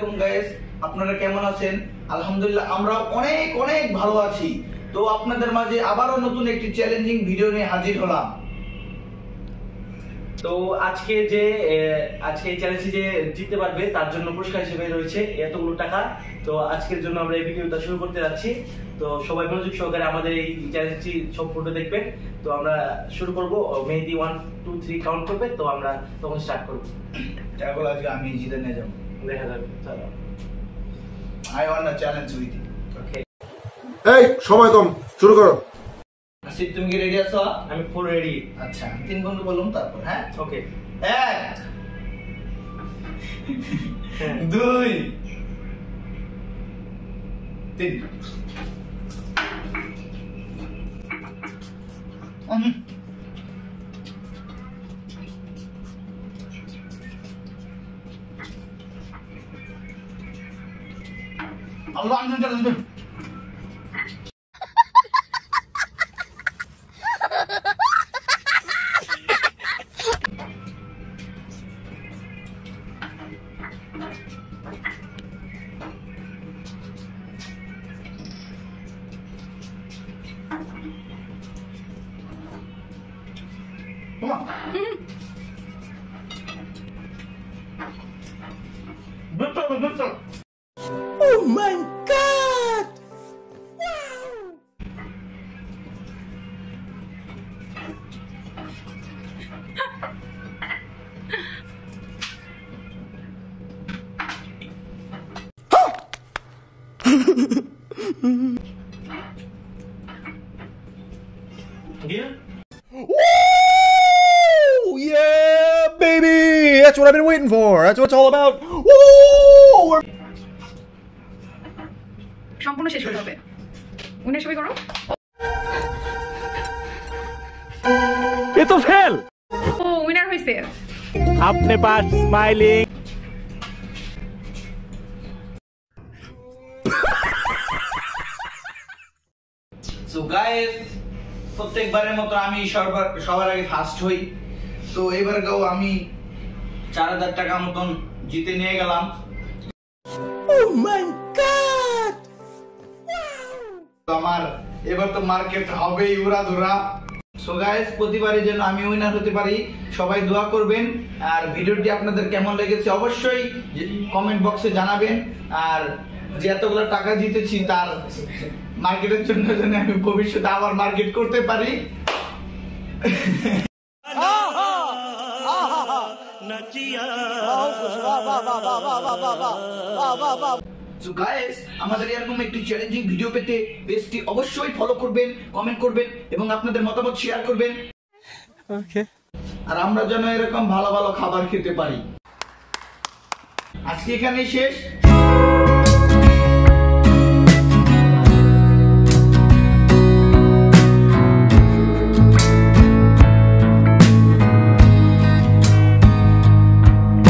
আলাইকুম গাইস, আপনারা কেমন আছেন? আলহামদুলিল্লাহ আমরা অনেক অনেক ভালো আছি। তো আপনাদের মাঝে আবারও নতুন একটি চ্যালেঞ্জিং ভিডিও নিয়ে হাজির হলাম। তো আজকে এই চ্যালেঞ্জে যে জিততে পারবে তার জন্য পুরস্কার হিসেবে রয়েছে এতগুলো টাকা। তো আজকের জন্য আমরা এই ভিডিওটা শুরু করতে যাচ্ছি। তো সবাই মনোযোগ সহকারে আমাদের এই চ্যালেঞ্জটি সম্পূর্ণ দেখবেন। তো আমরা শুরু করব, মেহেদি 1 2 3 কাউন্ট করবে, তো আমরা তখন স্টার্ট করব। টাকাগুলো আজকে আমি জিতে নিয়ে যাব, দেখা যাবে। চলো, I want a challenge with you. Okay, এই সময় কম, শুরু করো। আসিফ, তুমি কি রেডি আছো? আমি ফুল রেডি। আচ্ছা, আমি 3 বন্ধু বললাম, তারপর হ্যাঁ ওকে। 1 2 3 Allah anjir. Come on. Betul. Oh my god! Yeah. Woo! Yeah, baby! That's what I've been waiting for. That's what it's all about. Woo! সম্পূর্ণ শেষ করতে হবে। উনি সবাই করো। ये तो फेल। ও উইনার হইছে। अपने पास स्माइलिंग। সো গাইস, প্রত্যেকবারের মতো আমি সবার আগে ফার্স্ট হই। তো এবারও আমি 4000 টাকা মতন জিতে নিয়ে গেলাম। Oh my god! তো আমার এবার তো মার্কেট হবেই উড়াধুরা। সো গাইস, প্রতিবারের জন্য আমি উইনার হতে পারি, সবাই দোয়া করবেন। আর ভিডিওটি আপনাদের কেমন লেগেছে অবশ্যই কমেন্ট বক্সে জানাবেন। আর যে এতগুলো টাকা জিতেছি তার মার্কেটের জন্য যেন আমি ভবিষ্যতে আবার মার্কেট করতে পারি। So guys, আমাদের এরকম একটি চ্যালেঞ্জিং ভিডিও পেতে পেজটি অবশ্যই ফলো করবেন, কমেন্ট করবেন এবং আপনাদের মতামত শেয়ার করবেন। Okay. আর আমরা যেন এরকম ভালো ভালো খাবার খেতে পারি। আজকে এখানেই শেষ।